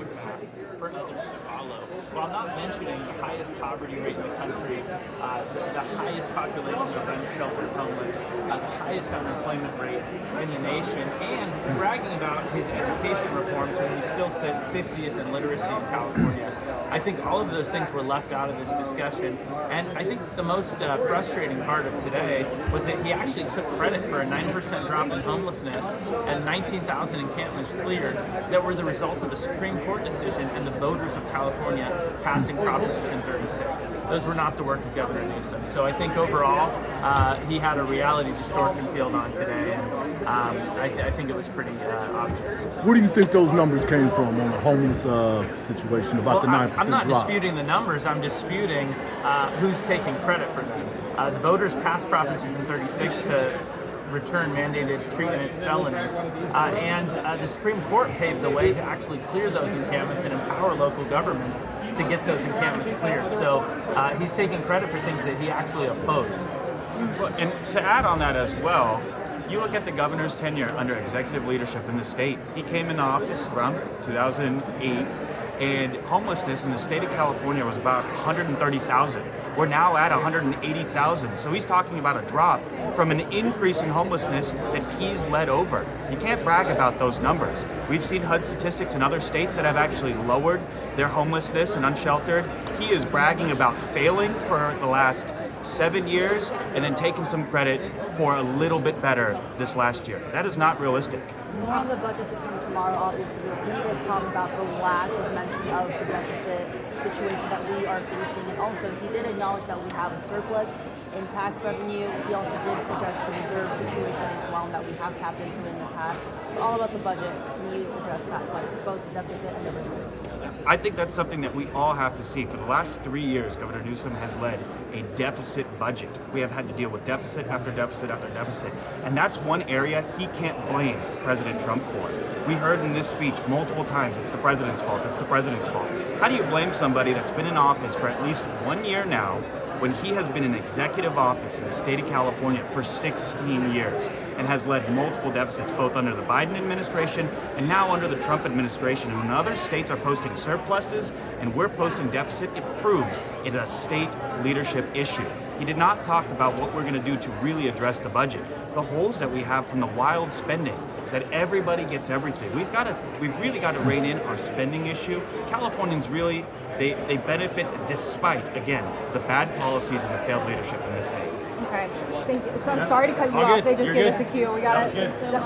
roadmap for others to follow, while not mentioning the highest poverty rate in the country, the highest population of unsheltered homeless, the highest unemployment rate in the nation, and bragging about his education reforms when we still sit 50th in literacy in California. I think all of those things were left out of this discussion, and I think the most frustrating part of today was that he actually took credit for a 9% drop in homelessness and 19,000 encampments cleared that were the result of the Supreme Court decision and the voters of California passing Proposition 36. Those were not the work of Governor Newsom. So I think overall, he had a reality distortion field on today, and I think it was pretty obvious. Where do you think those numbers came from on the homeless situation, about the 9% I'm not drop? disputing the numbers, I'm disputing who's taking credit for them. The voters passed Proposition 36 to return mandated treatment felonies, and the Supreme Court paved the way to actually clear those encampments and empower local governments to get those encampments cleared. So he's taking credit for things that he actually opposed. Well, and to add on that as well, you look at the governor's tenure under executive leadership in the state. He came into office around 2008, and homelessness in the state of California was about 130,000. We're now at 180,000. So he's talking about a drop from an increase in homelessness that he's led over. You can't brag about those numbers. We've seen HUD statistics in other states that have actually lowered their homelessness and unsheltered. He is bragging about failing for the last 7 years and then taking some credit for a little bit better this last year. That is not realistic. More on the budget to come tomorrow, obviously. Can you guys talk about the lack of mention of the deficit situation that we are facing? And also, he did acknowledge that we have a surplus in tax revenue. He also did address the reserve situation as well, and that we have tapped into it in the past. So all about the budget. Can you address that, like both the deficit and the reserves? I think that's something that we all have to see. For the last 3 years, Governor Newsom has led a deficit budget. We have had to deal with deficit after deficit after deficit. And that's one area he can't blame President Trump for. We heard in this speech multiple times, it's the president's fault, it's the president's fault. How do you blame somebody that's been in office for at least 1 year now when he has been in executive office in the state of California for 16 years and has led multiple deficits both under the Biden administration and now under the Trump administration? And when other states are posting surpluses and we're posting deficit, it proves it's a state leadership issue. He did not talk about what we're going to do to really address the budget. The holes that we have from the wild spending, that everybody gets everything. We've really got to rein in our spending issue. Californians really, they benefit despite, again, the bad policies and the failed leadership in this state. Okay, thank you. So I'm sorry to cut you All off. good. They just You're gave good. us a cue. We got That to was good. definitely